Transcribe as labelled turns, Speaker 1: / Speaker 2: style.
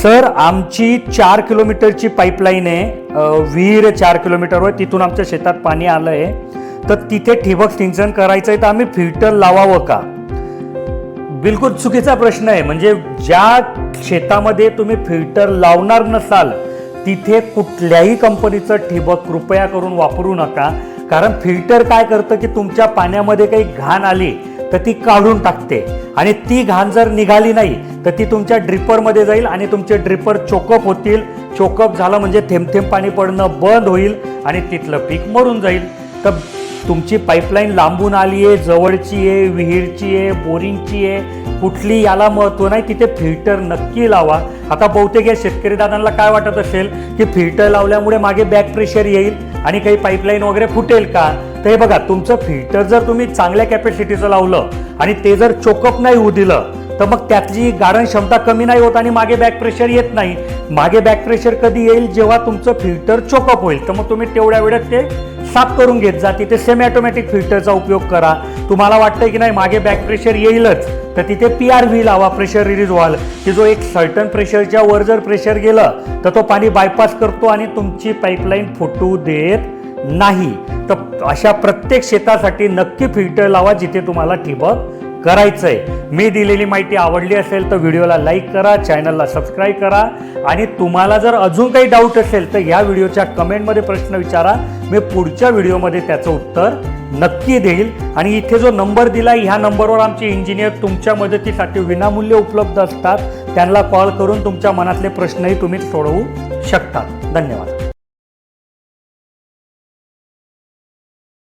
Speaker 1: Sir आमची 4 किलोमीटरची pipeline आहे, विहीर 4 किलोमीटरवर, तिथून आमच्या शेतात पाणी आलं आहे, तर तिथे ठिबक सिंचन करायचं आहे तर आम्ही फिल्टर लावावं का? बिलकुल चुकीचा प्रश्न आहे. म्हणजे ज्या शेतामध्ये तुम्ही फिल्टर लावणार नसाल तिथे कुठल्याही कंपनीचं ठिबक कृपया करून वापरू नका. कारण फिल्टर काय करतं की तुमच्या पाण्यामध्ये काही घाण आली तर ती काढून टाकते आणि ती घाण जर निघाली नाही तर ती तुमच्या ड्रिपरमध्ये जाईल आणि तुमचे ड्रिपर चोकअप होतील. चोकअप झालं म्हणजे थेंब थेंब पाणी पडणं बंद होईल आणि तिथलं पीक मरून जाईल. तर तुमची पाईपलाईन लांबून आली आहे, जवळची आहे, विहीरची आहे, बोरिंगची आहे, कुठली याला महत्त्व नाही, तिथे फिल्टर नक्की लावा. आता बहुतेक या शेतकरी दादांना काय वाटत असेल की फिल्टर लावल्यामुळे मागे बॅक प्रेशर येईल आणि काही पाईपलाईन वगैरे फुटेल का? तर हे बघा, तुमचं फिल्टर जर तुम्ही चांगल्या कॅपॅसिटीचं लावलं आणि ते जर चोकअप नाही होऊ दिलं तर मग त्यातली गाळण क्षमता कमी नाही होत आणि मागे बॅक प्रेशर येत नाही. मागे बॅक प्रेशर कधी येईल? जेव्हा तुमचं फिल्टर चोकअप होईल. तर मग तुम्ही तेवढ्या वेळात ते साफ करून घेत जा. तिथे सेमी ऑटोमॅटिक फिल्टरचा उपयोग करा. तुम्हाला वाटतं की नाही मागे बॅक प्रेशर येईलच तर तिथे PRV लावा, प्रेशर रिलीज व्हाल, की जो एक सर्टन प्रेशरच्या वर जर प्रेशर गेलं तर तो पाणी बायपास करतो आणि तुमची पाईपलाईन फुटू देत नाही. तर अशा प्रत्येक शेतासाठी नक्की फिल्टर लावा जिथे तुम्हाला ठिबक करायचंय. मी दिलेली माहिती आवडली असेल तर व्हिडिओला लाईक करा, चॅनलला सबस्क्राईब करा आणि तुम्हाला जर अजून काही डाऊट असेल तर या व्हिडिओच्या कमेंटमध्ये प्रश्न विचारा. मी पुढच्या व्हिडिओमध्ये त्याचं उत्तर नक्की देईल. आणि इथे जो नंबर दिला ह्या नंबरवर आमचे इंजिनियर तुमच्या मदतीसाठी विनामूल्य उपलब्ध असतात. त्यांना कॉल करून तुमच्या मनातले प्रश्नही तुम्ही सोडवू शकता. धन्यवाद.